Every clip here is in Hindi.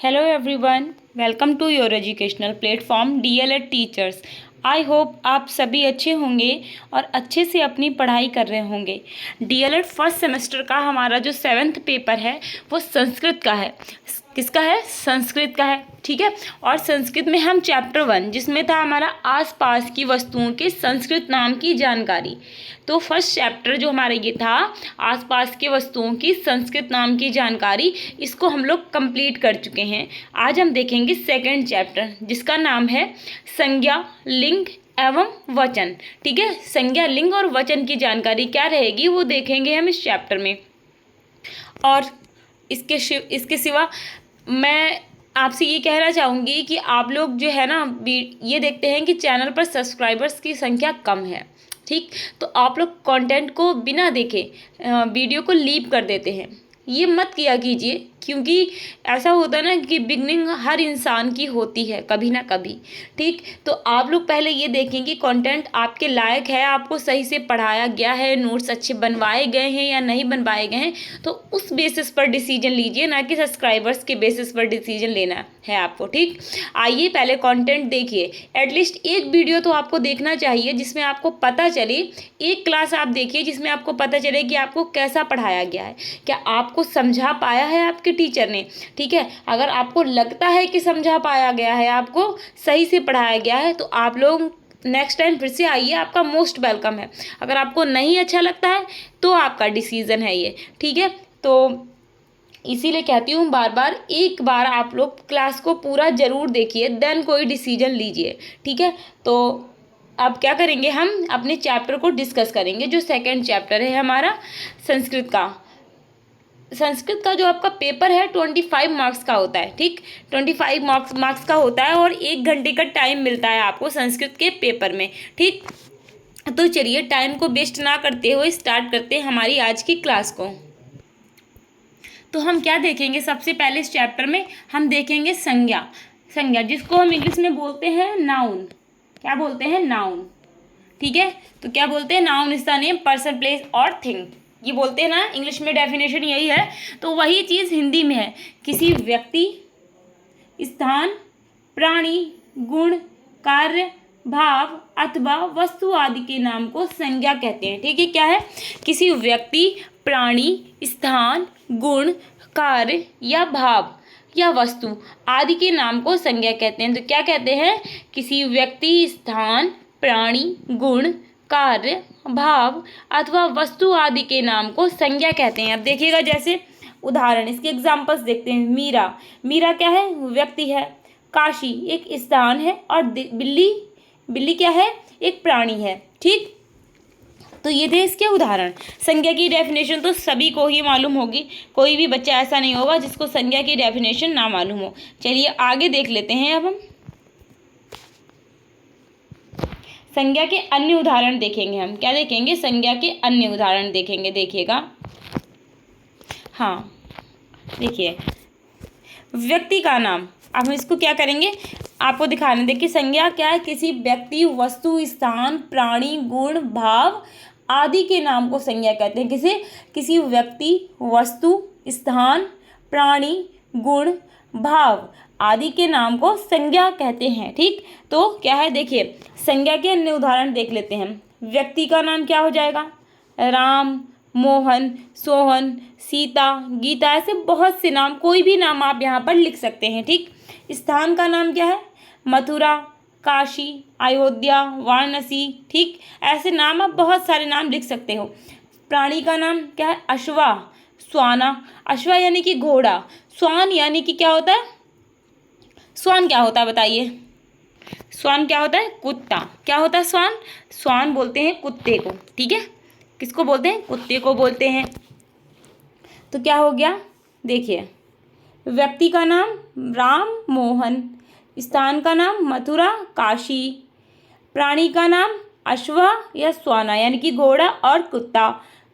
Hello everyone, welcome to your educational platform DLED teachers. I hope आप सभी अच्छे होंगे और अच्छे से अपनी पढ़ाई कर रहे होंगे। DLED फर्स्ट सेमेस्टर का हमारा जो 7th पेपर है वो संस्कृत का है। किसका है? संस्कृत का है, ठीक है। और संस्कृत में हम चैप्टर 1 जिसमें था हमारा आसपास की वस्तुओं के संस्कृत नाम की जानकारी। तो फर्स्ट चैप्टर जो हमारा ये था आसपास के वस्तुओं की संस्कृत नाम की जानकारी, इसको हम लोग कंप्लीट कर चुके हैं। आज हम देखेंगे सेकंड चैप्टर जिसका नाम है संज्ञा, लिंग एवं वचन, ठीक है। संज्ञा, लिंग और वचन की जानकारी क्या रहेगी वो देखेंगे हम इस चैप्टर में। और इसके सिवा मैं आपसे ये कहना चाहूँगी कि आप लोग जो है ना ये देखते हैं कि चैनल पर सब्सक्राइबर्स की संख्या कम है, ठीक। तो आप लोग कंटेंट को बिना देखे वीडियो को लीव कर देते हैं। ये मत किया कीजिए, क्योंकि ऐसा होता है ना कि बिगनिंग हर इंसान की होती है कभी ना कभी, ठीक। तो आप लोग पहले ये देखें कि कंटेंट आपके लायक है, आपको सही से पढ़ाया गया है, नोट्स अच्छे बनवाए गए हैं या नहीं बनवाए गए हैं, तो उस बेसिस पर डिसीजन लीजिए, ना कि सब्सक्राइबर्स के बेसिस पर डिसीजन लेना है आपको, ठीक। आइए पहले कंटेंट देखिए। एटलीस्ट एक वीडियो तो आपको देखना चाहिए जिसमें आपको पता चले, एक क्लास आप देखिए जिसमें आपको पता चले कि आपको कैसा पढ़ाया गया है, क्या आपको समझा पाया है आपके टीचर ने, ठीक है। अगर आपको लगता है कि समझा पाया गया है, आपको सही से पढ़ाया गया है, तो आप लोग नेक्स्ट टाइम फिर से आइए, आपका मोस्ट वेलकम है। अगर आपको नहीं अच्छा लगता है तो आपका डिसीजन है ये, ठीक है। तो इसीलिए कहती हूँ बार बार, एक बार आप लोग क्लास को पूरा ज़रूर देखिए, देन कोई डिसीजन लीजिए, ठीक है। तो अब क्या करेंगे, हम अपने चैप्टर को डिस्कस करेंगे। जो सेकंड चैप्टर है हमारा संस्कृत का। संस्कृत का जो आपका पेपर है 25 मार्क्स का होता है, ठीक। 25 मार्क्स का होता है और 1 घंटे का टाइम मिलता है आपको संस्कृत के पेपर में, ठीक। तो चलिए टाइम को वेस्ट ना करते हुए स्टार्ट करते हैं हमारी आज की क्लास को। तो हम क्या देखेंगे, सबसे पहले इस चैप्टर में हम देखेंगे संज्ञा। संज्ञा जिसको हम इंग्लिश में बोलते हैं नाउन। क्या बोलते हैं? नाउन, ठीक है। तो क्या बोलते हैं? Noun is the name, person, place और थिंग, ये बोलते हैं ना, इंग्लिश में डेफिनेशन यही है। तो वही चीज़ हिंदी में है, किसी व्यक्ति, स्थान, प्राणी, गुण, कार्य, भाव अथवा वस्तु आदि के नाम को संज्ञा कहते हैं, ठीक है। क्या है? किसी व्यक्ति, प्राणी, स्थान, गुण, कार्य या भाव या वस्तु आदि के नाम को संज्ञा कहते हैं। तो क्या कहते हैं? किसी व्यक्ति, स्थान, प्राणी, गुण, कार्य, भाव अथवा वस्तु आदि के नाम को संज्ञा कहते हैं। अब देखिएगा, जैसे उदाहरण, इसके एग्जाम्पल्स देखते हैं। मीरा, मीरा क्या है? व्यक्ति है। काशी एक स्थान है और बिल्ली, बिल्ली क्या है? एक प्राणी है, ठीक। तो ये थे इसके उदाहरण। संज्ञा की डेफिनेशन तो सभी को ही मालूम होगी, कोई भी बच्चा ऐसा नहीं होगा जिसको संज्ञा की डेफिनेशन ना मालूम हो। चलिए आगे देख लेते हैं। अब हम संज्ञा के अन्य उदाहरण देखेंगे। हम क्या देखेंगे? संज्ञा के अन्य उदाहरण देखेंगे। देखिएगा, हाँ देखिए, व्यक्ति का नाम। अब हम इसको क्या करेंगे, आपको दिखाने। देखिए संज्ञा क्या है? किसी व्यक्ति, वस्तु, स्थान, प्राणी, गुण, भाव आदि के नाम को संज्ञा कहते हैं। किसी व्यक्ति, वस्तु, स्थान, प्राणी, गुण, भाव आदि के नाम को संज्ञा कहते हैं, ठीक। तो क्या है, देखिए संज्ञा के अन्य उदाहरण देख लेते हैं। व्यक्ति का नाम क्या हो जाएगा? राम, मोहन, सोहन, सीता, गीता, ऐसे बहुत से नाम, कोई भी नाम आप यहाँ पर लिख सकते हैं, ठीक। स्थान का नाम क्या है? मथुरा, काशी, अयोध्या, वाराणसी, ठीक। ऐसे नाम आप बहुत सारे नाम लिख सकते हो। प्राणी का नाम क्या है? अश्वा, श्वाना, अश्वा यानी कि घोड़ा, श्वान यानी कि क्या होता है? श्वान क्या होता है बताइए? श्वान क्या होता है? कुत्ता। क्या होता है श्वान? श्वान बोलते हैं कुत्ते को, ठीक है। किसको बोलते हैं? कुत्ते को बोलते हैं। तो क्या हो गया, देखिए व्यक्ति का नाम राम, मोहन, स्थान का नाम मथुरा, काशी, प्राणी का नाम अश्वा या श्वाना यानी कि घोड़ा और कुत्ता,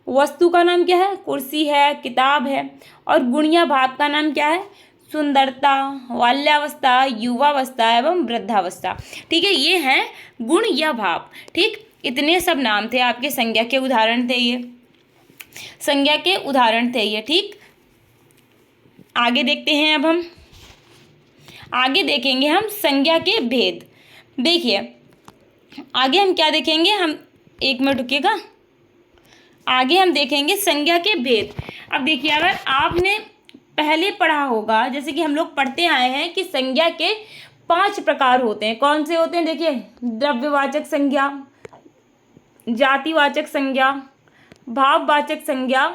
वस्तु का नाम क्या है? कुर्सी है, किताब है, और गुण या भाव का नाम क्या है? सुंदरता, बाल्यावस्था, युवावस्था एवं वृद्धावस्था, ठीक है। ये हैं गुण या भाव, ठीक। इतने सब नाम थे आपके, संज्ञा के उदाहरण थे ये, संज्ञा के उदाहरण थे ये, ठीक। आगे देखते हैं अब हम। आगे देखेंगे हम संज्ञा के भेद। देखिए आगे हम क्या देखेंगे, हम 1 मिनट रुकिएगा, आगे हम देखेंगे संज्ञा के भेद। अब देखिए अगर आपने पहले पढ़ा होगा, जैसे कि हम लोग पढ़ते आए हैं कि संज्ञा के 5 प्रकार होते हैं। कौन से होते हैं, देखिए द्रव्यवाचक संज्ञा, जातिवाचक संज्ञा, भाववाचक संज्ञा,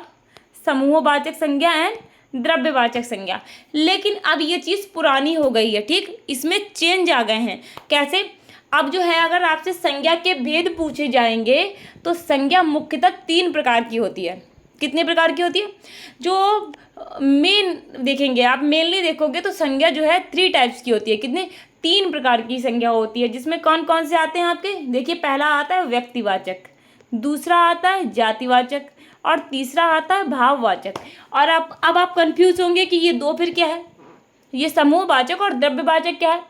समूहवाचक संज्ञा एंड द्रव्यवाचक संज्ञा। लेकिन अब ये चीज़ पुरानी हो गई है, ठीक, इसमें चेंज आ गए हैं। कैसे, अब जो है अगर आपसे संज्ञा के भेद पूछे जाएंगे तो संज्ञा मुख्यतः 3 प्रकार की होती है। कितने प्रकार की होती है, जो मेन देखेंगे आप, मेनली देखोगे तो संज्ञा जो है 3 टाइप्स की होती है। कितने, 3 प्रकार की संज्ञा होती है, जिसमें कौन कौन से आते हैं आपके, देखिए पहला आता है व्यक्तिवाचक, दूसरा आता है जातिवाचक और तीसरा आता है भाववाचक। और अब आप कंफ्यूज होंगे कि ये 2 फिर क्या है, ये समूहवाचक और द्रव्यवाचक क्या है।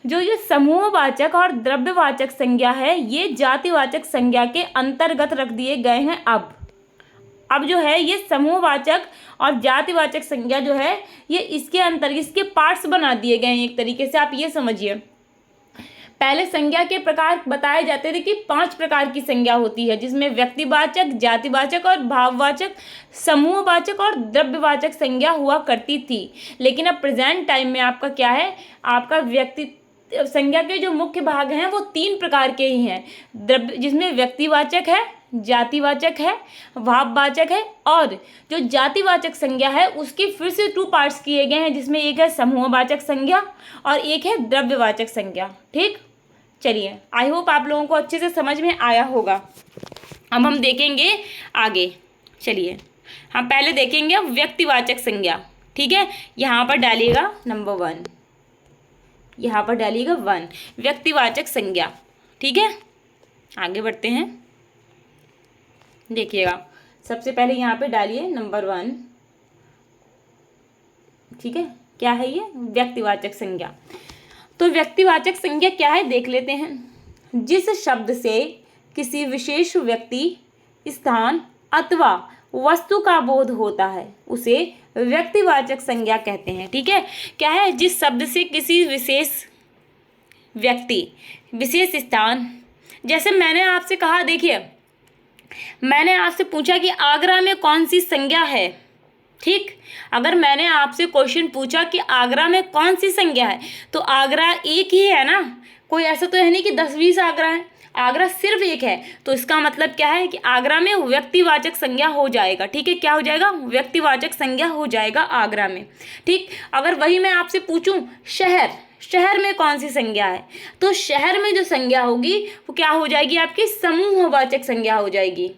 जो ये समूहवाचक और द्रव्यवाचक संज्ञा है ये जातिवाचक संज्ञा के अंतर्गत रख दिए गए हैं। अब जो है ये समूहवाचक और जातिवाचक संज्ञा जो है ये इसके अंतर्गत, इसके पार्ट्स बना दिए गए हैं एक तरीके से। आप ये समझिए, पहले संज्ञा के प्रकार बताए जाते थे कि 5 प्रकार की संज्ञा होती है, जिसमें व्यक्तिवाचक, जातिवाचक और भाववाचक, समूहवाचक और द्रव्यवाचक संज्ञा हुआ करती थी। लेकिन अब प्रेजेंट टाइम में आपका क्या है, आपका व्यक्ति संज्ञा के जो मुख्य भाग हैं वो 3 प्रकार के ही हैं, जिसमें व्यक्तिवाचक है, जातिवाचक है, भाववाचक है। और जो जातिवाचक संज्ञा है उसकी फिर से 2 पार्ट्स किए गए हैं, जिसमें एक है समूहवाचक संज्ञा और एक है द्रव्यवाचक संज्ञा। ठीक, चलिए आई होप आप लोगों को अच्छे से समझ में आया होगा। अब हम देखेंगे आगे, चलिए हम पहले देखेंगे व्यक्तिवाचक संज्ञा। ठीक है, यहाँ पर डालिएगा नंबर 1, यहाँ पर डालिएगा 1 व्यक्तिवाचक संज्ञा। ठीक है, आगे बढ़ते हैं। देखिएगा सबसे पहले यहाँ पे डालिए नंबर 1। ठीक है, क्या है ये, व्यक्तिवाचक संज्ञा। तो व्यक्तिवाचक संज्ञा क्या है देख लेते हैं। जिस शब्द से किसी विशेष व्यक्ति, स्थान अथवा वस्तु का बोध होता है उसे व्यक्तिवाचक संज्ञा कहते हैं। ठीक है, क्या है, जिस शब्द से किसी विशेष व्यक्ति, विशेष स्थान, जैसे मैंने आपसे कहा, देखिए मैंने आपसे पूछा कि आगरा में कौन सी संज्ञा है। ठीक, अगर मैंने आपसे क्वेश्चन पूछा कि आगरा में कौन सी संज्ञा है तो आगरा एक ही है ना, कोई ऐसा तो है नहीं कि 10-20 आगरा है, आगरा सिर्फ एक है। तो इसका मतलब क्या है कि आगरा में व्यक्तिवाचक संज्ञा हो जाएगा। ठीक है, क्या हो जाएगा, व्यक्तिवाचक संज्ञा हो जाएगा आगरा में। ठीक, अगर वही मैं आपसे पूछूं शहर, शहर में कौन सी संज्ञा है तो शहर में जो संज्ञा होगी वो क्या हो जाएगी, आपकी समूहवाचक संज्ञा हो जाएगी,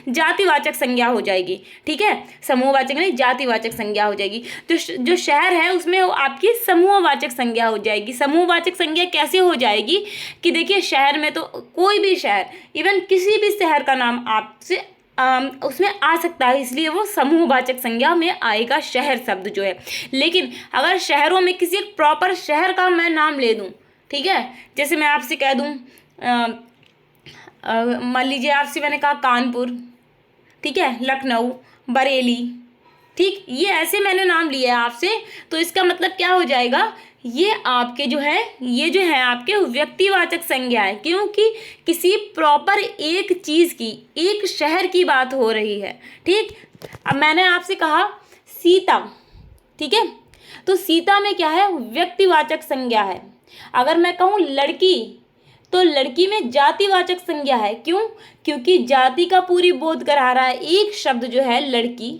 जातिवाचक संज्ञा हो जाएगी। ठीक है, समूहवाचक नहीं, जातिवाचक संज्ञा हो जाएगी। तो जो शहर है उसमें आपकी समूहवाचक संज्ञा हो जाएगी। समूहवाचक संज्ञा कैसे हो जाएगी कि देखिए शहर में तो कोई भी शहर, इवन किसी भी शहर का नाम आपसे उसमें आ सकता है, इसलिए वो समूहवाचक संज्ञा में आएगा शहर शब्द जो है। लेकिन अगर शहरों में किसी एक प्रॉपर शहर का मैं नाम ले दूं, ठीक है, जैसे मैं आपसे कह दूं मान लीजिए आपसे मैंने कहा कानपुर, ठीक है, लखनऊ, बरेली, ठीक, ये ऐसे मैंने नाम लिया है आपसे, तो इसका मतलब क्या हो जाएगा, ये आपके जो है, ये जो है आपके व्यक्तिवाचक संज्ञा है, क्योंकि किसी प्रॉपर एक चीज़ की, एक शहर की बात हो रही है। ठीक, अब मैंने आपसे कहा सीता, ठीक है, तो सीता में क्या है, व्यक्तिवाचक संज्ञा है। अगर मैं कहूँ लड़की तो लड़की में जातिवाचक संज्ञा है। क्यों, क्योंकि जाति का पूरी बोध करा रहा है एक शब्द जो है लड़की।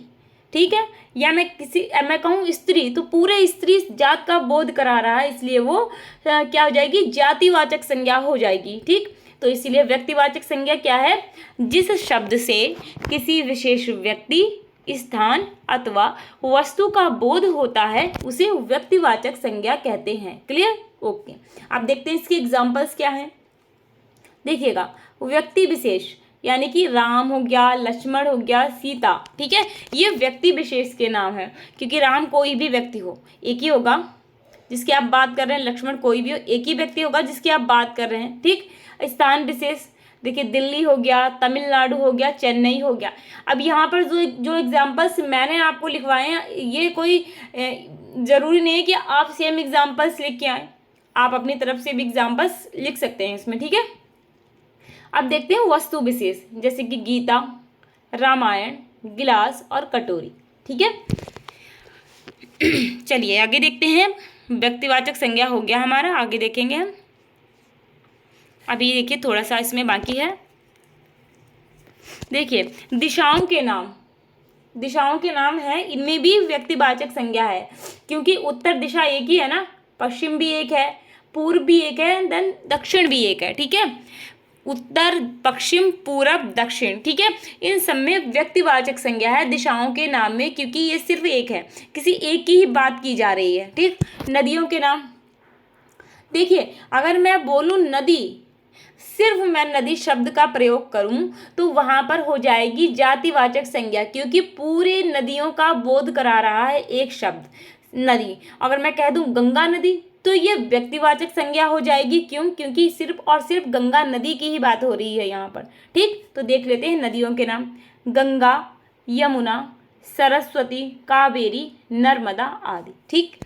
ठीक है, या मैं कहूँ स्त्री तो पूरे स्त्री जात का बोध करा रहा है, इसलिए वो क्या हो जाएगी, जातिवाचक संज्ञा हो जाएगी। ठीक, तो इसीलिए व्यक्तिवाचक संज्ञा क्या है, जिस शब्द से किसी विशेष व्यक्ति, स्थान अथवा वस्तु का बोध होता है उसे व्यक्तिवाचक संज्ञा कहते हैं। Clear, okay. अब देखते हैं इसके एग्जाम्पल्स क्या हैं। देखिएगा, व्यक्ति विशेष यानी कि राम हो गया, लक्ष्मण हो गया, सीता, ठीक है, ये व्यक्ति विशेष के नाम है, क्योंकि राम कोई भी व्यक्ति हो, एक ही होगा जिसकी आप बात कर रहे हैं, लक्ष्मण कोई भी हो, एक ही व्यक्ति होगा जिसकी आप बात कर रहे हैं। ठीक, स्थान विशेष, देखिए दिल्ली हो गया, तमिलनाडु हो गया, चेन्नई हो गया। अब यहाँ पर जो जो एग्जाम्पल्स मैंने आपको लिखवाए हैं, ये कोई ज़रूरी नहीं है कि आप सेम एग्जाम्पल्स लिख के आएँ, आप अपनी तरफ से भी एग्जाम्पल्स लिख सकते हैं इसमें, ठीक है। अब देखते हैं वस्तु विशेष, जैसे कि गीता, रामायण, गिलास और कटोरी, ठीक है। चलिए आगे देखते हैं। व्यक्तिवाचक संज्ञा हो गया हमारा, आगे देखेंगे हम। अभी देखिए थोड़ा सा इसमें बाकी है। देखिए दिशाओं के नाम, दिशाओं के नाम है, इनमें भी व्यक्तिवाचक संज्ञा है, क्योंकि उत्तर दिशा एक ही है ना, पश्चिम भी एक है, पूर्व भी एक है, देन दक्षिण भी एक है, ठीक है। उत्तर, पश्चिम, पूरब, दक्षिण, ठीक है। इन सब में व्यक्तिवाचक संज्ञा है दिशाओं के नाम में, क्योंकि ये सिर्फ एक है, किसी एक की ही बात की जा रही है, ठीक। नदियों के नाम, देखिए अगर मैं बोलूँ नदी, सिर्फ मैं नदी शब्द का प्रयोग करूं तो वहां पर हो जाएगी जातिवाचक संज्ञा, क्योंकि पूरे नदियों का बोध करा रहा है एक शब्द नदी। अगर मैं कह दूं गंगा नदी तो ये व्यक्तिवाचक संज्ञा हो जाएगी, क्यों? क्योंकि सिर्फ और सिर्फ गंगा नदी की ही बात हो रही है यहाँ पर, ठीक। तो देख लेते हैं नदियों के नाम, गंगा, यमुना, सरस्वती, कावेरी, नर्मदा आदि, ठीक।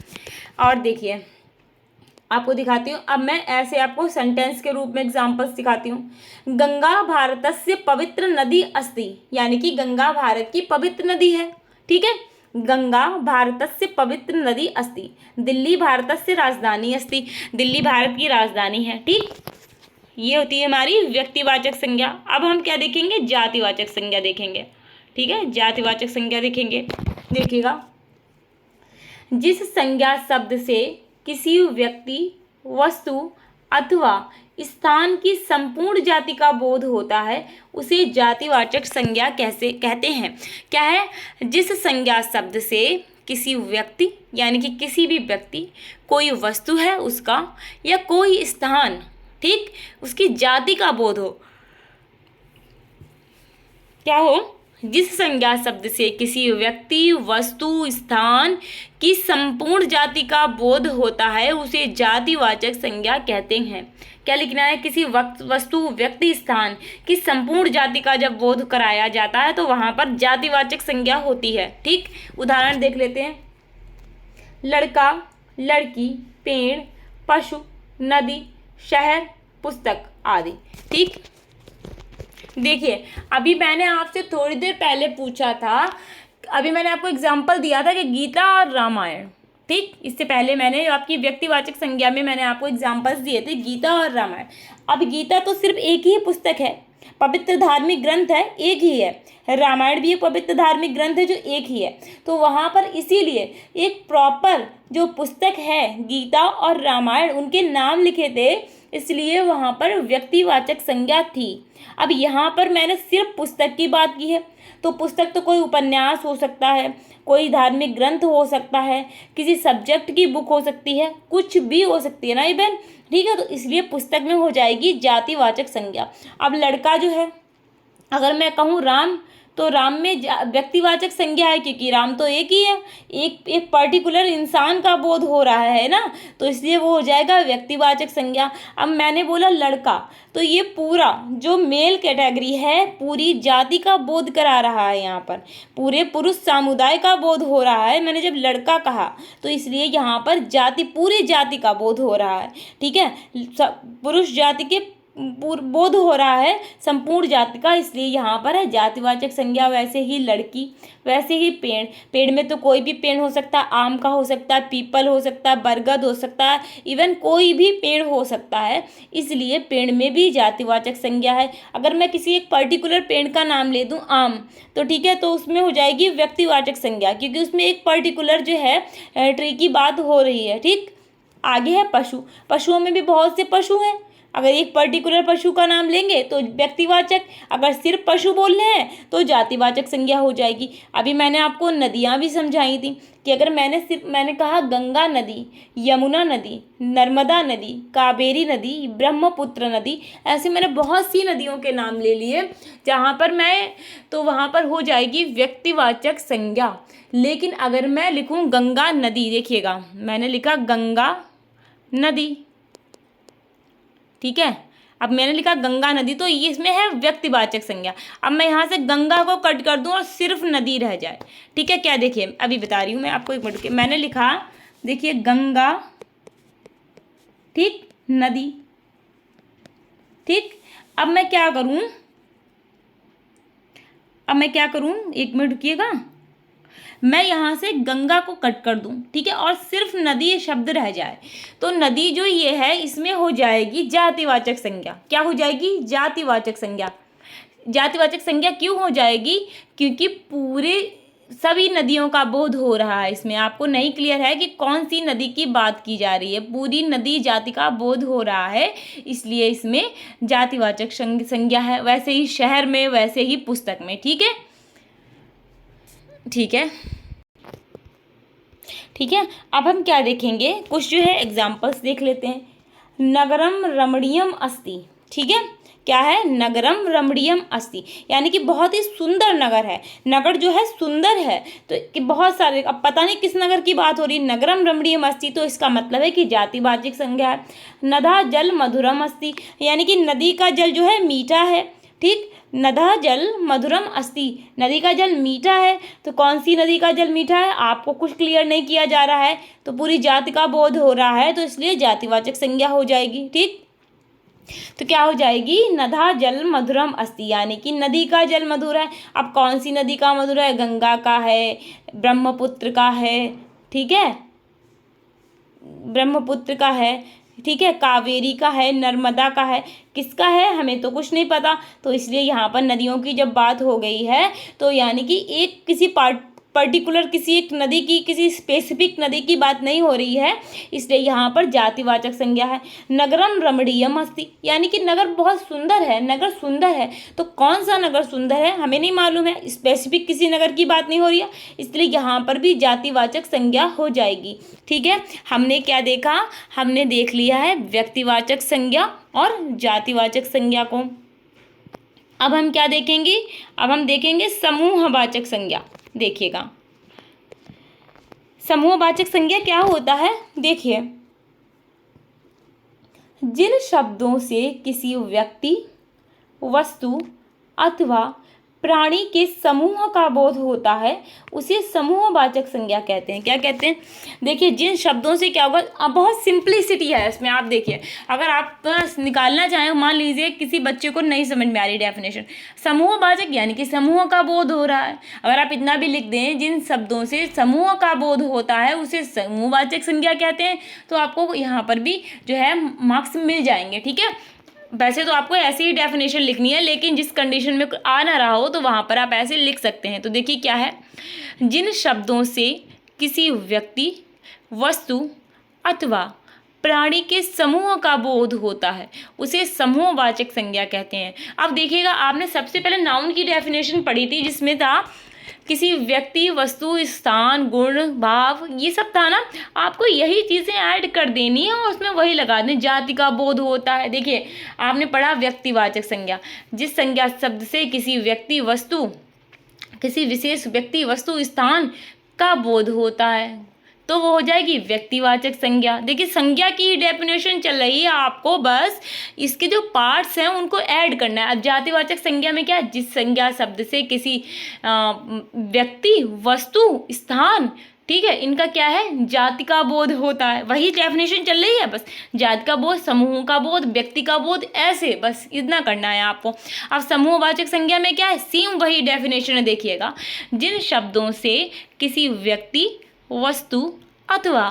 और देखिए आपको दिखाती हूँ, अब मैं ऐसे आपको सेंटेंस के रूप में एग्जाम्पल्स दिखाती हूँ। गंगा भारतस्य पवित्र नदी अस्ति, यानी कि गंगा भारत की पवित्र नदी है, ठीक है। गंगा भारतस्य पवित्र नदी अस्ति। दिल्ली भारतस्य राजधानी अस्ति, दिल्ली भारत की राजधानी है, ठीक। ये होती है हमारी व्यक्तिवाचक संज्ञा। अब हम क्या देखेंगे? जातिवाचक संज्ञा देखेंगे, ठीक है। जातिवाचक संज्ञा देखेंगे, देखिएगा, जिस संज्ञा शब्द से किसी व्यक्ति, वस्तु अथवा स्थान की संपूर्ण जाति का बोध होता है उसे जातिवाचक संज्ञा कैसे कहते हैं? क्या है? जिस संज्ञा शब्द से किसी व्यक्ति, यानी कि किसी भी व्यक्ति, कोई वस्तु है उसका, या कोई स्थान, ठीक, उसकी जाति का बोध हो। क्या हो? जिस संज्ञा शब्द से किसी व्यक्ति, वस्तु, स्थान की संपूर्ण जाति का बोध होता है उसे जातिवाचक संज्ञा कहते हैं। क्या लिखना है? किसी वस्तु, व्यक्ति, स्थान की संपूर्ण जाति का जब बोध कराया जाता है तो वहां पर जातिवाचक संज्ञा होती है, ठीक। उदाहरण देख लेते हैं। लड़का, लड़की, पेड़, पशु, नदी, शहर, पुस्तक आदि, ठीक। देखिए अभी मैंने आपसे थोड़ी देर पहले पूछा था, अभी मैंने आपको एग्जाम्पल दिया था कि गीता और रामायण, ठीक। इससे पहले मैंने आपकी व्यक्तिवाचक संज्ञा में मैंने आपको एग्जाम्पल्स दिए थे, गीता और रामायण। अब गीता तो सिर्फ एक ही पुस्तक है, पवित्र धार्मिक ग्रंथ है, एक ही है। रामायण भी एक पवित्र धार्मिक ग्रंथ है जो एक ही है। तो वहाँ पर इसीलिए एक प्रॉपर जो पुस्तक है गीता और रामायण, उनके नाम लिखे थे, इसलिए वहाँ पर व्यक्तिवाचक संज्ञा थी। अब यहाँ पर मैंने सिर्फ पुस्तक की बात की है, तो पुस्तक तो कोई उपन्यास हो सकता है, कोई धार्मिक ग्रंथ हो सकता है, किसी सब्जेक्ट की बुक हो सकती है, कुछ भी हो सकती है ना ये बहन, ठीक है। तो इसलिए पुस्तक में हो जाएगी जातिवाचक संज्ञा। अब लड़का जो है, अगर मैं कहूँ राम, तो राम में व्यक्तिवाचक संज्ञा है, क्योंकि राम तो एक ही है, एक पर्टिकुलर इंसान का बोध हो रहा है ना, तो इसलिए वो हो जाएगा व्यक्तिवाचक संज्ञा। अब मैंने बोला लड़का, तो ये पूरा जो मेल कैटेगरी है पूरी जाति का बोध करा रहा है, यहाँ पर पूरे पुरुष समुदाय का बोध हो रहा है। मैंने जब लड़का कहा तो इसलिए यहाँ पर जाति, पूरी जाति का बोध हो रहा है, ठीक है। पुरुष जाति के बोध हो रहा है संपूर्ण जाति का, इसलिए यहाँ पर है जातिवाचक संज्ञा। वैसे ही लड़की, वैसे ही पेड़, पेड़ में तो कोई भी पेड़ हो सकता है, आम का हो सकता है, पीपल हो सकता है, बरगद हो सकता है, इवन कोई भी पेड़ हो सकता है, इसलिए पेड़ में भी जातिवाचक संज्ञा है। अगर मैं किसी एक पर्टिकुलर पेड़ का नाम ले दूँ आम, तो ठीक है, तो उसमें हो जाएगी व्यक्तिवाचक संज्ञा, क्योंकि उसमें एक पर्टिकुलर जो है ट्री की बात हो रही है, ठीक। आगे है पशु, पशुओं में भी बहुत से पशु हैं। अगर एक पर्टिकुलर पशु का नाम लेंगे तो व्यक्तिवाचक, अगर सिर्फ पशु बोलने हैं तो जातिवाचक संज्ञा हो जाएगी। अभी मैंने आपको नदियाँ भी समझाई थी कि अगर मैंने कहा गंगा नदी, यमुना नदी, नर्मदा नदी, कावेरी नदी, ब्रह्मपुत्र नदी, ऐसे मैंने बहुत सी नदियों के नाम ले लिए जहाँ पर तो वहाँ पर हो जाएगी व्यक्तिवाचक संज्ञा। लेकिन अगर मैं लिखूँ गंगा नदी, देखिएगा मैंने लिखा गंगा नदी, ठीक है। अब मैंने लिखा गंगा नदी, तो ये इसमें है व्यक्तिवाचक संज्ञा। अब मैं यहाँ से गंगा को कट कर दूँ और सिर्फ नदी रह जाए, ठीक है। क्या देखिए अभी बता रही हूँ मैं आपको, एक मिनट के, मैंने लिखा देखिए गंगा, ठीक, नदी, ठीक। अब मैं क्या करूँ, एक मिनट रुकिएगा, मैं यहाँ से गंगा को कट कर दूँ, ठीक है, और सिर्फ नदी ये शब्द रह जाए, तो नदी जो ये है इसमें हो जाएगी जातिवाचक संज्ञा। क्या हो जाएगी? जातिवाचक संज्ञा। जातिवाचक संज्ञा क्यों हो जाएगी? क्योंकि पूरे सभी नदियों का बोध हो रहा है इसमें। आपको नहीं क्लियर है कि कौन सी नदी की बात की जा रही है, पूरी नदी जाति का बोध हो रहा है, इसलिए इसमें जातिवाचक संज्ञा है। वैसे ही शहर में, वैसे ही पुस्तक में, ठीक है, ठीक है, ठीक है। अब हम क्या देखेंगे, कुछ जो है एग्जाम्पल्स देख लेते हैं। नगरम रमणीयम अस्ति, ठीक है, क्या है? नगरम रमणीयम अस्ति, यानी कि बहुत ही सुंदर नगर है। नगर जो है सुंदर है, तो कि बहुत सारे, अब पता नहीं किस नगर की बात हो रही है। नगरम रमणीयम अस्ति, तो इसका मतलब है कि जातिवाचक संज्ञा है। नदा जल मधुरम अस्ति, यानी कि नदी का जल जो है मीठा है, ठीक। नदा जल मधुरम अस्ति, नदी का जल मीठा है, तो कौन सी नदी का जल मीठा है आपको कुछ क्लियर नहीं किया जा रहा है, तो पूरी जाति का बोध हो रहा है, तो इसलिए जातिवाचक संज्ञा हो जाएगी, ठीक। तो क्या हो जाएगी? नदा जल मधुरम अस्ति, यानी कि नदी का जल मधुर है। अब कौन सी नदी का मधुर है? गंगा का है, ब्रह्मपुत्र का है, ठीक है, ब्रह्मपुत्र का है, ठीक है, कावेरी का है, नर्मदा का है, किसका है हमें तो कुछ नहीं पता। तो इसलिए यहाँ पर नदियों की जब बात हो गई है, तो यानी कि एक किसी पर्टिकुलर किसी एक नदी की, किसी स्पेसिफिक नदी की बात नहीं हो रही है, इसलिए यहाँ पर जातिवाचक संज्ञा है। नगरम रमणीयम अस्ति, यानी कि नगर बहुत सुंदर है, नगर सुंदर है, तो कौन सा नगर सुंदर है हमें नहीं मालूम है, स्पेसिफिक किसी नगर की बात नहीं हो रही है, इसलिए यहाँ पर भी जातिवाचक संज्ञा हो जाएगी, ठीक है। हमने क्या देखा? हमने देख लिया है व्यक्तिवाचक संज्ञा और जातिवाचक संज्ञा को। अब हम क्या देखेंगे? अब हम देखेंगे समूहवाचक संज्ञा। देखिएगा समूहवाचक संज्ञा क्या होता है। देखिए, जिन शब्दों से किसी व्यक्ति, वस्तु अथवा प्राणी के समूह का बोध होता है, उसे समूहवाचक संज्ञा कहते हैं। क्या कहते हैं? देखिए, जिन शब्दों से क्या होगा, अब बहुत सिंप्लिसिटी है इसमें। आप देखिए, अगर आप निकालना चाहें, मान लीजिए किसी बच्चे को नहीं समझ में आ रही डेफिनेशन, समूहवाचक यानी कि समूह का बोध हो रहा है, अगर आप इतना भी लिख दें, जिन शब्दों से समूह का बोध होता है उसे समूहवाचक संज्ञा कहते हैं, तो आपको यहाँ पर भी जो है मार्क्स मिल जाएंगे, ठीक है। वैसे तो आपको ऐसी ही डेफिनेशन लिखनी है, लेकिन जिस कंडीशन में आ ना रहा हो तो वहाँ पर आप ऐसे लिख सकते हैं। तो देखिए क्या है, जिन शब्दों से किसी व्यक्ति, वस्तु अथवा प्राणी के समूह का बोध होता है उसे समूहवाचक संज्ञा कहते हैं। अब देखिएगा, आपने सबसे पहले नाउन की डेफिनेशन पढ़ी थी, जिसमें था किसी व्यक्ति, वस्तु, स्थान, गुण, भाव, ये सब था ना। आपको यही चीज़ें ऐड कर देनी है और उसमें वही लगा दें, जाति का बोध होता है। देखिए, आपने पढ़ा व्यक्तिवाचक संज्ञा, जिस संज्ञा शब्द से किसी व्यक्ति, वस्तु, किसी विशेष व्यक्ति, वस्तु, स्थान का बोध होता है, तो वो हो जाएगी व्यक्तिवाचक संज्ञा। देखिए, संज्ञा की डेफिनेशन चल रही है, आपको बस इसके जो पार्ट्स हैं उनको ऐड करना है। अब जातिवाचक संज्ञा में क्या है? जिस संज्ञा शब्द से किसी व्यक्ति, वस्तु, स्थान, ठीक है, इनका क्या है? जाति का बोध होता है, वही डेफिनेशन चल रही है। बस जाति का बोध, समूह का बोध, व्यक्ति का बोध, ऐसे बस इतना करना है आपको। अब समूहवाचक संज्ञा में क्या है? सेम वही डेफिनेशन है। देखिएगा, जिन शब्दों से किसी व्यक्ति, वस्तु अथवा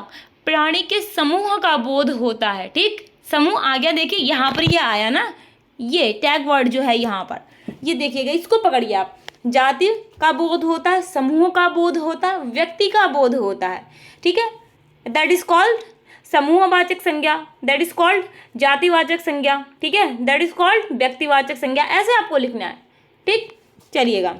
प्राणी के समूह का बोध होता है, ठीक। समूह आ गया, देखिए यहाँ पर ये आया ना, ये टैग वर्ड जो है यहाँ पर, ये देखिएगा, इसको पकड़िए आप। जाति का बोध होता है, समूह का बोध होता है, व्यक्ति का बोध होता है, ठीक है, दैट इज कॉल्ड समूहवाचक संज्ञा, दैट इज कॉल्ड जातिवाचक संज्ञा, ठीक है, दैट इज कॉल्ड व्यक्तिवाचक संज्ञा। ऐसे आपको लिखना है, ठीक। चलिएगा,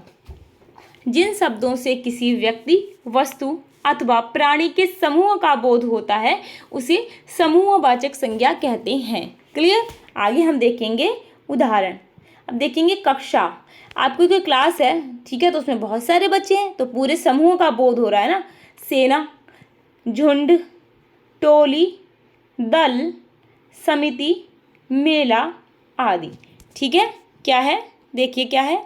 जिन शब्दों से किसी व्यक्ति, वस्तु अथवा प्राणी के समूह का बोध होता है उसे समूहवाचक संज्ञा कहते हैं। क्लियर? आगे हम देखेंगे उदाहरण। अब देखेंगे कक्षा। आपकी कोई क्लास है, ठीक है, तो उसमें बहुत सारे बच्चे हैं, तो पूरे समूह का बोध हो रहा है ना। सेना, झुंड, टोली, दल, समिति, मेला, आदि। ठीक है, क्या है, देखिए क्या है,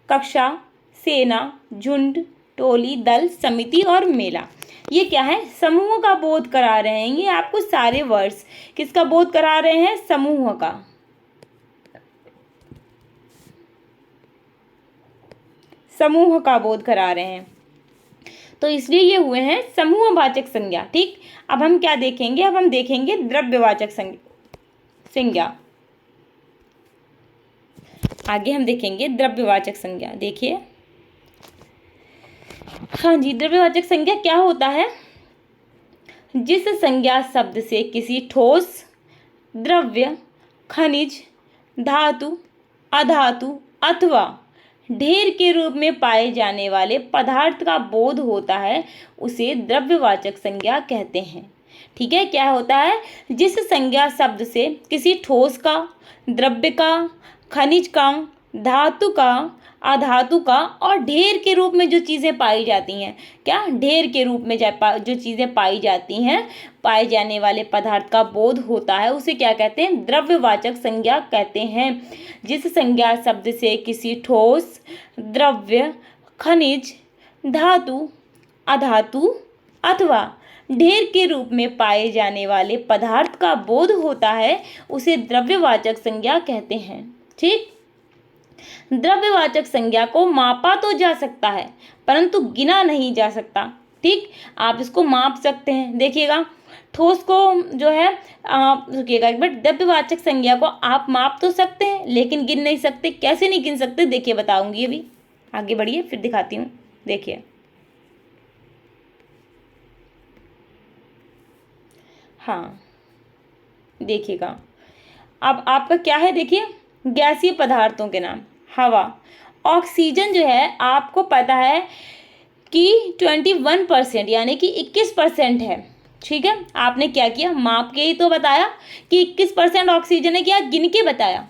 कक्षा, सेना, झुंड, टोली, दल, समिति और मेला। ये क्या है, समूह का बोध करा रहे हैं। ये आपको सारे वर्ड्स किसका बोध करा रहे हैं, समूह का, समूह का बोध करा रहे हैं, तो इसलिए ये हुए हैं समूहवाचक संज्ञा। ठीक, अब हम क्या देखेंगे, अब हम देखेंगे द्रव्यवाचक संज्ञा। आगे हम देखेंगे द्रव्यवाचक संज्ञा। देखिए, हाँ जी, द्रव्यवाचक संज्ञा क्या होता है, जिस संज्ञा शब्द से किसी ठोस, द्रव्य, खनिज, धातु, अधातु अथवा ढेर के रूप में पाए जाने वाले पदार्थ का बोध होता है, उसे द्रव्यवाचक संज्ञा कहते हैं। ठीक है, क्या होता है, जिस संज्ञा शब्द से किसी ठोस का, द्रव्य का, खनिज का, धातु का, अधातु का और ढेर के रूप में जो चीज़ें पाई जाती हैं, क्या, ढेर के रूप में जो चीज़ें पाई जाती हैं, पाए जाने वाले पदार्थ का बोध होता है, उसे क्या कहते हैं, द्रव्यवाचक संज्ञा कहते हैं। जिस संज्ञा शब्द से किसी ठोस, द्रव्य, खनिज, धातु, अधातु अथवा ढेर के रूप में पाए जाने वाले पदार्थ का बोध होता है, उसे द्रव्यवाचक संज्ञा कहते हैं। ठीक, द्रव्यवाचक संज्ञा को मापा तो जा सकता है परंतु गिना नहीं जा सकता। ठीक, आप इसको माप सकते हैं, देखिएगा, ठोस को जो है रुकिएगा एक बार, द्रव्यवाचक संज्ञा को आप माप तो सकते हैं लेकिन गिन नहीं सकते। कैसे नहीं गिन सकते, देखिए बताऊंगी, अभी आगे बढ़िए फिर दिखाती हूँ। देखिए, हाँ देखिएगा, अब आपका क्या है, देखिए, गैसीय पदार्थों के नाम, हवा, ऑक्सीजन जो है आपको पता है कि 21% यानी कि 21% है। ठीक है, आपने क्या किया, माप के ही तो बताया कि 21% ऑक्सीजन है, क्या गिन के बताया,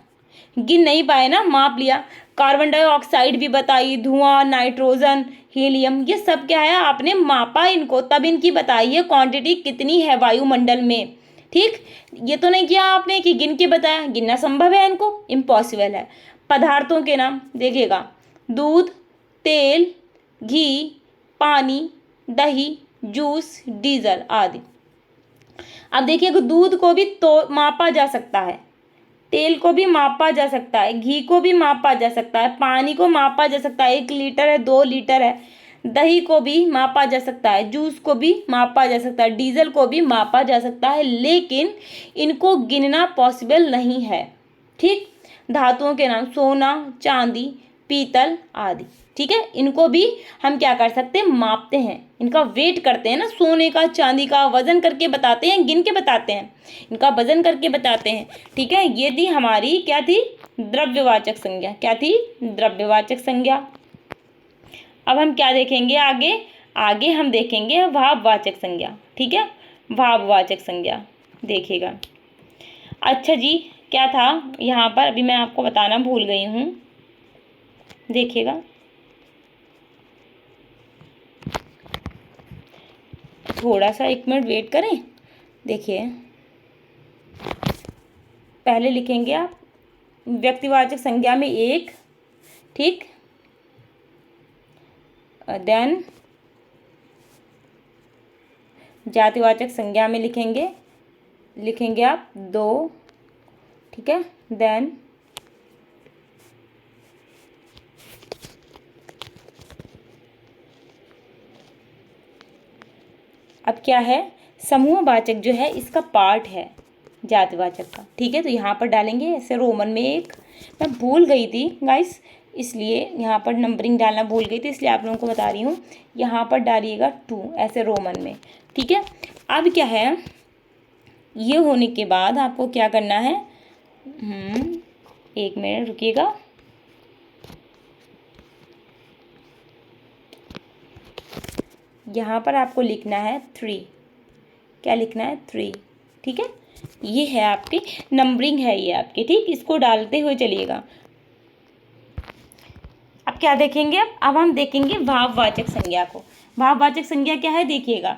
गिन नहीं पाए ना, माप लिया। कार्बन डाइऑक्साइड भी बताई, धुआं, नाइट्रोजन, हीलियम, ये सब क्या है, आपने मापा इनको, तब इनकी बताई है क्वांटिटी कितनी है वायुमंडल में। ठीक, ये तो नहीं किया आपने कि गिन के बताया, गिनना संभव है इनको, इम्पॉसिबल है। पदार्थों के नाम देखिएगा, दूध, तेल, घी, पानी, दही, जूस, डीजल आदि। अब देखिए, दूध को भी तो मापा जा सकता है, तेल को भी मापा जा सकता है, घी को भी मापा जा सकता है, पानी को मापा जा सकता है, 1 लीटर है, 2 लीटर है, दही को भी मापा जा सकता है, जूस को भी मापा जा सकता है, डीजल को भी मापा जा सकता है, लेकिन इनको गिनना पॉसिबल नहीं है। ठीक, धातुओं के नाम, सोना, चांदी, पीतल आदि। ठीक है, इनको भी हम क्या कर सकते हैं, मापते हैं, इनका वेट करते हैं ना, सोने का, चांदी का वजन करके बताते हैं, गिन के बताते हैं, इनका वजन करके बताते हैं। ठीक है, ये थी हमारी, क्या थी, द्रव्यवाचक संज्ञा। क्या थी, द्रव्यवाचक संज्ञा। अब हम क्या देखेंगे आगे, आगे हम देखेंगे भाववाचक संज्ञा। ठीक है, भाववाचक संज्ञा देखिएगा। अच्छा जी, क्या था यहाँ पर, अभी मैं आपको बताना भूल गई हूँ, देखिएगा, थोड़ा सा 1 मिनट वेट करें। देखिए, पहले लिखेंगे आप व्यक्तिवाचक संज्ञा में 1, ठीक, देन जातिवाचक संज्ञा में लिखेंगे आप 2, ठीक है, देन अब क्या है, समूहवाचक जो है इसका पार्ट है जातिवाचक का। ठीक है, तो यहाँ पर डालेंगे ऐसे रोमन में 1, मैं भूल गई थी गाइस, इसलिए यहाँ पर नंबरिंग डालना भूल गई थी, इसलिए आप लोगों को बता रही हूँ, यहाँ पर डालिएगा 2 ऐसे रोमन में। ठीक है, अब क्या है, ये होने के बाद आपको क्या करना है, 1 मिनट रुकिएगा, यहाँ पर आपको लिखना है 3, क्या लिखना है, 3। ठीक है, ये है आपकी नंबरिंग है ये आपकी। ठीक, इसको डालते हुए चलिएगा। अब क्या देखेंगे, अब हम देखेंगे भाववाचक संज्ञा को। भाववाचक संज्ञा क्या है, देखिएगा,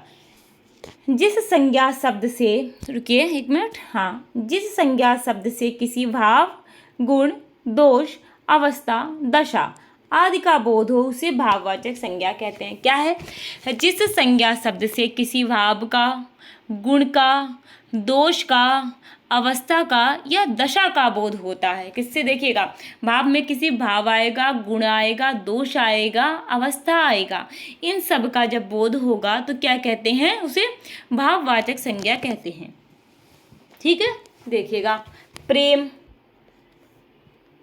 जिस संज्ञा शब्द से, रुकिए एक मिनट, हाँ, जिस संज्ञा शब्द से किसी भाव, गुण, दोष, अवस्था, दशा आदि का बोध हो उसे भाववाचक संज्ञा कहते हैं। क्या है? जिस संज्ञा शब्द से किसी भाव का, गुण का, दोष का, अवस्था का या दशा का बोध होता है। किससे? देखिएगा, भाव में किसी भाव आएगा, गुण आएगा, दोष आएगा, अवस्था आएगा, इन सब का जब बोध होगा तो क्या कहते हैं? उसे भाववाचक संज्ञा कहते हैं। ठीक है, देखिएगा, प्रेम,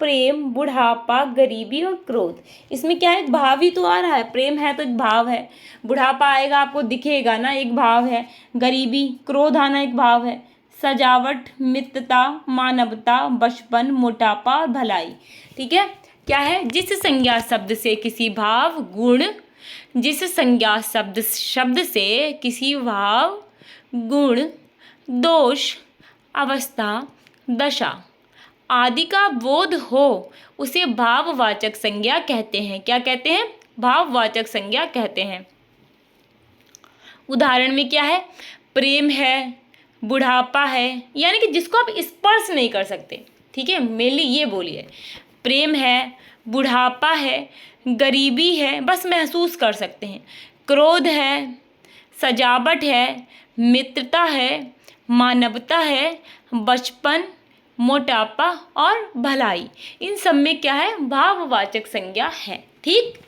प्रेम, बुढ़ापा, गरीबी और क्रोध, इसमें क्या है? एक भाव ही तो आ रहा है। प्रेम है तो एक भाव है, बुढ़ापा आएगा आपको दिखेगा ना, एक भाव है, गरीबी, क्रोध आना एक भाव है, सजावट, मित्रता, मानवता, बचपन, मोटापा और भलाई। ठीक है, क्या है? जिस संज्ञा शब्द से किसी भाव, गुण, जिस संज्ञा शब्द से किसी भाव, गुण, दोष, अवस्था, दशा आदि का बोध हो उसे भाववाचक संज्ञा कहते हैं। क्या कहते हैं? भाववाचक संज्ञा कहते हैं। उदाहरण में क्या है? प्रेम है, बुढ़ापा है, यानी कि जिसको आप स्पर्श नहीं कर सकते। ठीक है, मेनली ये बोलिए, प्रेम है, बुढ़ापा है, गरीबी है, बस महसूस कर सकते हैं, क्रोध है, सजावट है, मित्रता है, मानवता है, बचपन, मोटापा और भलाई, इन सब में क्या है? भाववाचक संज्ञा है। ठीक,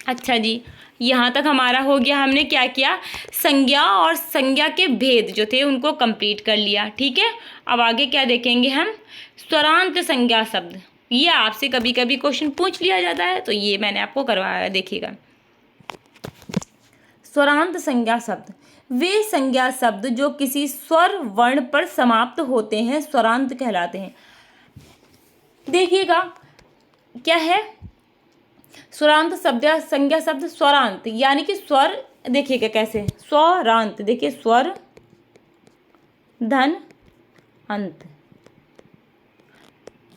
अच्छा जी, यहाँ तक हमारा हो गया। हमने क्या किया? संज्ञा और संज्ञा के भेद जो थे उनको कंप्लीट कर लिया। ठीक है, अब आगे क्या देखेंगे हम? स्वरांत संज्ञा शब्द। ये आपसे कभी कभी क्वेश्चन पूछ लिया जाता है, तो ये मैंने आपको करवाया, देखिएगा। स्वरांत संज्ञा शब्द वे संज्ञा शब्द जो किसी स्वर वर्ण पर समाप्त होते हैं स्वरांत कहलाते हैं। देखिएगा, क्या है? स्वरांत शब्द या संज्ञा शब्द स्वरांत, यानी कि स्वर, देखिएगा कैसे स्वरांत, देखिए स्वर धन अंत।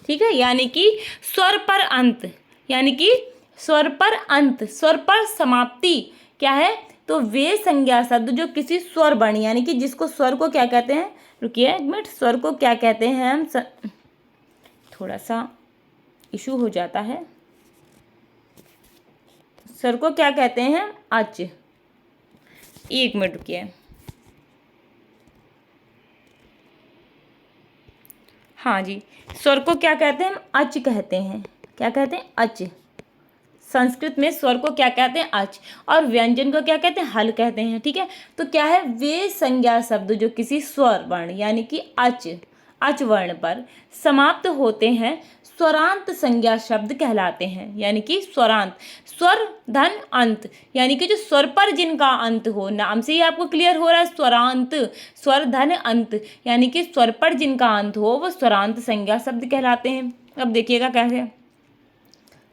ठीक है, यानी कि स्वर पर अंत, यानी कि स्वर पर अंत, स्वर पर समाप्ति। क्या है? तो वे संज्ञा शब्द जो किसी स्वर वर्ण, यानी कि जिसको स्वर को क्या कहते हैं? रुकिए एक मिनट, स्वर को क्या कहते हैं हम? थोड़ा सा इशू हो जाता है। स्वर को क्या कहते हैं? अच। एक मिनट रुकिए, हाँ जी, स्वर को क्या कहते हैं? हम अच कहते हैं। क्या कहते हैं? अच। संस्कृत में स्वर को क्या कहते हैं? अच। और व्यंजन को क्या कहते हैं? हल कहते हैं। ठीक है, तो क्या है? वे संज्ञा शब्द जो किसी स्वर वर्ण, यानी कि अच वर्ण पर समाप्त होते हैं स्वरांत संज्ञा शब्द कहलाते हैं। यानी कि स्वरांत, स्वर धन अंत, यानी कि जो स्वर पर जिनका अंत हो, नाम से ही आपको क्लियर हो रहा है, स्वरांत, स्वर धन अंत, यानी कि स्वर पर जिनका अंत हो वो स्वरांत संज्ञा शब्द कहलाते हैं। अब देखिएगा कैसे,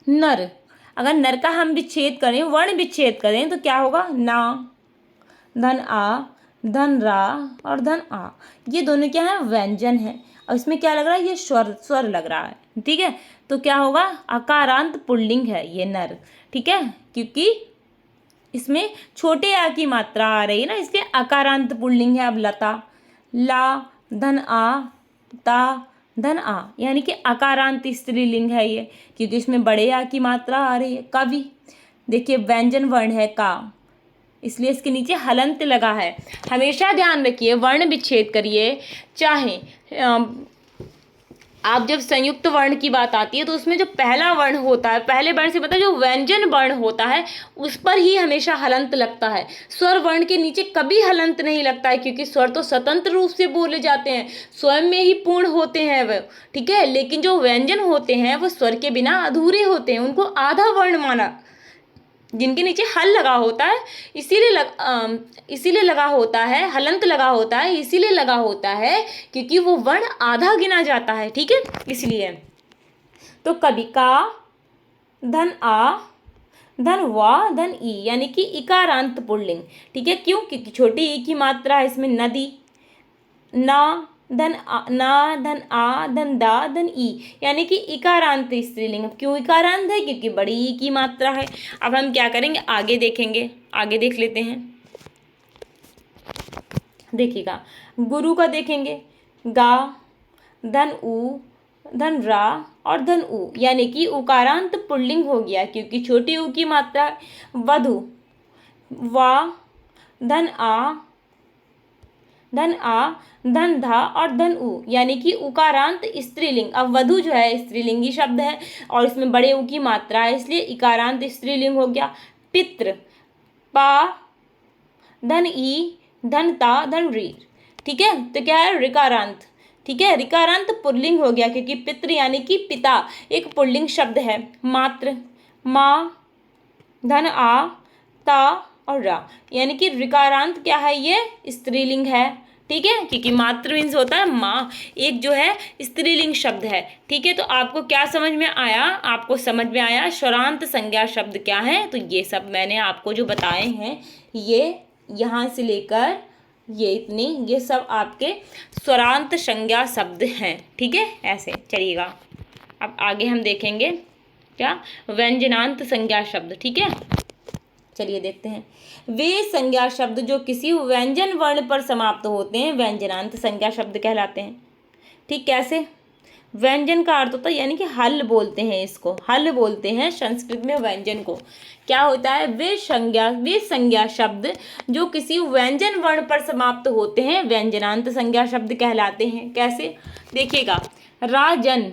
नर, अगर नर का हम विच्छेद करें, वर्ण विच्छेद करें, तो क्या होगा? ना, धन आ, धन रा और धन आ, ये दोनों क्या है? व्यंजन है। और इसमें क्या लग रहा है? ये स्वर लग रहा है। ठीक है, तो क्या होगा? अकारांत पुल्लिंग है ये नर। ठीक है, क्योंकि इसमें छोटे आ की मात्रा आ रही है ना, इसलिए अकारांत पुल्लिंग है। अब लता, ला, धन आ, ता, धन आ, यानी कि अकारांत स्त्रीलिंग है ये, क्योंकि इसमें बड़े आ की मात्रा आ रही है। कवि, देखिए व्यंजन वर्ण है का, इसलिए इसके नीचे हलंत लगा है। हमेशा ध्यान रखिए, वर्ण विच्छेद करिए, चाहे आप जब संयुक्त वर्ण की बात आती है तो उसमें जो पहला वर्ण होता है, पहले वर्ण से मतलब जो व्यंजन वर्ण होता है उस पर ही हमेशा हलंत लगता है। स्वर वर्ण के नीचे कभी हलंत नहीं लगता है, क्योंकि स्वर तो स्वतंत्र रूप से बोले जाते हैं, स्वयं में ही पूर्ण होते हैं वह। ठीक है, लेकिन जो व्यंजन होते हैं वो स्वर के बिना अधूरे होते हैं, उनको आधा वर्ण माना, जिनके नीचे हल लगा होता है, इसीलिए लगा होता है, हलंत लगा होता है, इसीलिए लगा होता है क्योंकि वो वर्ण आधा गिना जाता है। ठीक है, इसलिए तो कभी का, धन आ, धन वा, धन ई, यानी कि इकारांत पुल्लिंग। ठीक है, क्यों? क्योंकि छोटी ई की मात्रा है इसमें। नदी, ना, धन आ, ना, धन आ, धन दा, धन ई, यानी कि इकारांत स्त्रीलिंग। क्यों इकारांत है? क्योंकि बड़ी ई की मात्रा है। अब हम क्या करेंगे? आगे देखेंगे, आगे देख लेते हैं। देखिएगा, गुरु का देखेंगे गा, धन उ, धन रा और धन उ, यानी कि उकारांत पुल्लिंग हो गया क्योंकि छोटी उ की मात्रा वधु, वा, धन आ, धन धा और धन उ, यानी कि उकारांत स्त्रीलिंग। अब वधु जो है स्त्रीलिंगी शब्द है और इसमें बड़े उ की मात्रा है, इसलिए इकारांत स्त्रीलिंग हो गया। पितृ, पा, धन ई, धन ता, धन री, ठीक है, तो क्या है ऋकारांत, ठीक है, ऋकारांत पुल्लिंग हो गया क्योंकि पितृ यानी कि पिता एक पुल्लिंग शब्द है। मातृ, माँ, धन आ, ता और रा, यानी कि ऋकारांत क्या है, ये स्त्रीलिंग है, ठीक है, क्योंकि मातृ मीन्स होता है माँ, एक जो है स्त्रीलिंग शब्द है, ठीक है। तो आपको क्या समझ में आया, आपको समझ में आया स्वरांत संज्ञा शब्द क्या है। तो ये सब मैंने आपको जो बताए हैं, ये यहाँ से लेकर ये इतनी, ये सब आपके स्वरांत संज्ञा शब्द हैं, ठीक है। ऐसे चलिएगा, अब आगे हम देखेंगे क्या, व्यंजनांत संज्ञा शब्द, ठीक है। चलिए देखते हैं, वे संज्ञा शब्द जो किसी व्यंजन वर्ण पर समाप्त होते हैं व्यंजनांत संज्ञा शब्द कहलाते हैं, ठीक। कैसे, व्यंजन का अर्थ होता है यानी कि हल बोलते हैं, इसको हल बोलते हैं संस्कृत में व्यंजन को। क्या होता है, वे संज्ञा शब्द जो किसी व्यंजन वर्ण पर समाप्त होते हैं व्यंजनांत संज्ञा शब्द कहलाते हैं। कैसे, देखिएगा, राजन,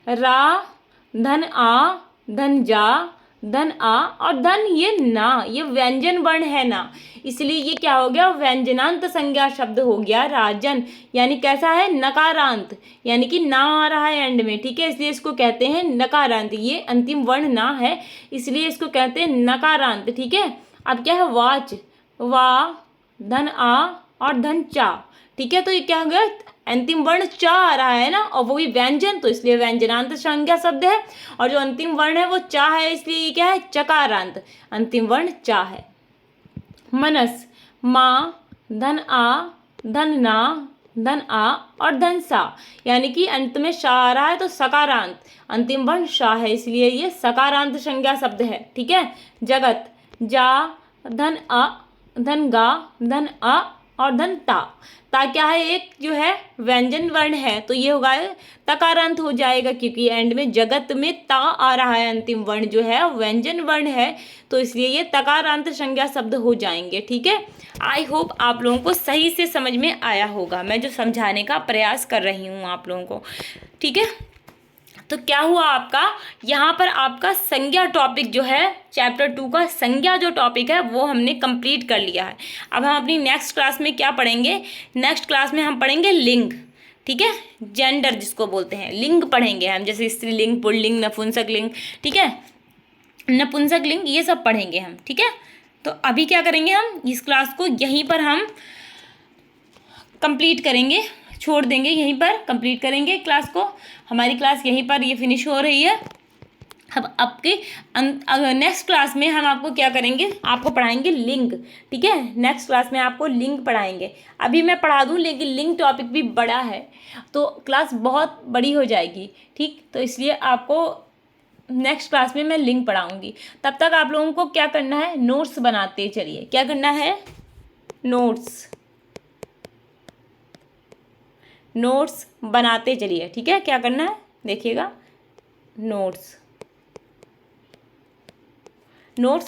रा, धन आ, धन जा, धन आ और धन ये ना, ये व्यंजन वर्ण है ना, इसलिए ये क्या हो गया, व्यंजनांत संज्ञा शब्द हो गया राजन, यानी कैसा है, नकारांत, यानी कि ना आ रहा है एंड में, ठीक है, इसलिए इसको कहते हैं नकारांत, ये अंतिम वर्ण ना है इसलिए इसको कहते हैं नकारांत, ठीक है। अब क्या है, वाच, वा, धन आ और धन चा, ठीक है, तो ये क्या हो गया, अंतिम वर्ण चा आ रहा है ना, और वो भी व्यंजन, तो इसलिए व्यंजनांत संज्ञा शब्द है, और जो अंतिम वर्ण है वो चा है, इसलिए ये क्या है, चकारांत, अंतिम वर्ण चा है। मनस, माँ, धन आ, धन ना, धन आ और धन सा, यानी कि अंत में शा आ रहा है तो सकारांत, अंतिम वर्ण शा है, इसलिए ये सकारांत संज्ञा शब्द है, ठीक है। जगत, जा, धन आ, धन गा, धन आ और धन ता, ता क्या है, एक जो है व्यंजन वर्ण है, तो ये होगा तकारांत हो जाएगा क्योंकि एंड में जगत में ता आ रहा है, अंतिम वर्ण जो है व्यंजन वर्ण है, तो इसलिए ये तकारांत संज्ञा शब्द हो जाएंगे, ठीक है। आई होप आप लोगों को सही से समझ में आया होगा, मैं जो समझाने का प्रयास कर रही हूँ आप लोगों को, ठीक है। तो क्या हुआ आपका, यहाँ पर आपका संज्ञा टॉपिक जो है चैप्टर 2 का संज्ञा जो टॉपिक है वो हमने कंप्लीट कर लिया है। अब हम अपनी नेक्स्ट क्लास में क्या पढ़ेंगे, नेक्स्ट क्लास में हम पढ़ेंगे लिंग, ठीक है, जेंडर जिसको बोलते हैं, लिंग पढ़ेंगे हम, जैसे स्त्रीलिंग, पुल्लिंग, नपुंसक लिंग, ठीक है, नपुंसक लिंग, ये सब पढ़ेंगे हम, ठीक है। तो अभी क्या करेंगे, हम इस क्लास को यहीं पर हम कंप्लीट करेंगे, छोड़ देंगे, यहीं पर कंप्लीट करेंगे क्लास को, हमारी क्लास यहीं पर ये फिनिश हो रही है। अब आपके नेक्स्ट क्लास में हम आपको क्या करेंगे, आपको पढ़ाएंगे लिंग, ठीक है, नेक्स्ट क्लास में आपको लिंग पढ़ाएंगे। अभी मैं पढ़ा दूं लेकिन लिंग टॉपिक भी बड़ा है तो क्लास बहुत बड़ी हो जाएगी, ठीक, तो इसलिए आपको नेक्स्ट क्लास में मैं लिंग पढ़ाऊंगी। तब तक आप लोगों को क्या करना है, नोट्स बनाते चलिए, क्या करना है, नोट्स बनाते चलिए, ठीक है, क्या करना है, देखिएगा, नोट्स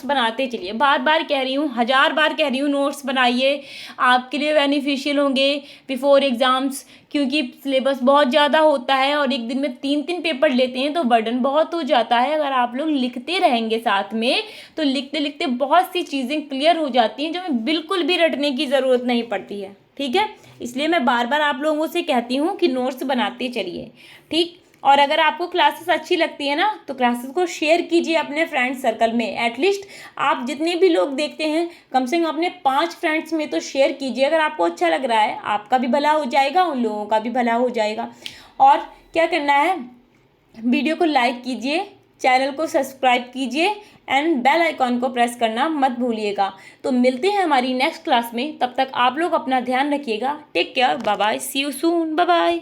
बनाते चलिए, बार बार कह रही हूँ, 1000 बार कह रही हूँ, नोट्स बनाइए, आपके लिए बेनिफिशियल होंगे बिफोर एग्ज़ाम्स, क्योंकि सिलेबस बहुत ज़्यादा होता है और एक दिन में 3 पेपर लेते हैं तो बर्डन बहुत हो जाता है। अगर आप लोग लिखते रहेंगे साथ में तो लिखते लिखते बहुत सी चीज़ें क्लियर हो जाती हैं जो हमें बिल्कुल भी रटने की ज़रूरत नहीं पड़ती है, ठीक है। इसलिए मैं बार बार आप लोगों से कहती हूँ कि नोट्स बनाते चलिए, ठीक। और अगर आपको क्लासेस अच्छी लगती है ना तो क्लासेस को शेयर कीजिए अपने फ्रेंड्स सर्कल में, एटलीस्ट आप जितने भी लोग देखते हैं कम से कम अपने 5 फ्रेंड्स में तो शेयर कीजिए। अगर आपको अच्छा लग रहा है आपका भी भला हो जाएगा, उन लोगों का भी भला हो जाएगा। और क्या करना है, वीडियो को लाइक कीजिए, चैनल को सब्सक्राइब कीजिए एंड बेल आइकॉन को प्रेस करना मत भूलिएगा। तो मिलते हैं हमारी नेक्स्ट क्लास में, तब तक आप लोग अपना ध्यान रखिएगा। Take care, bye bye, see you soon, bye bye.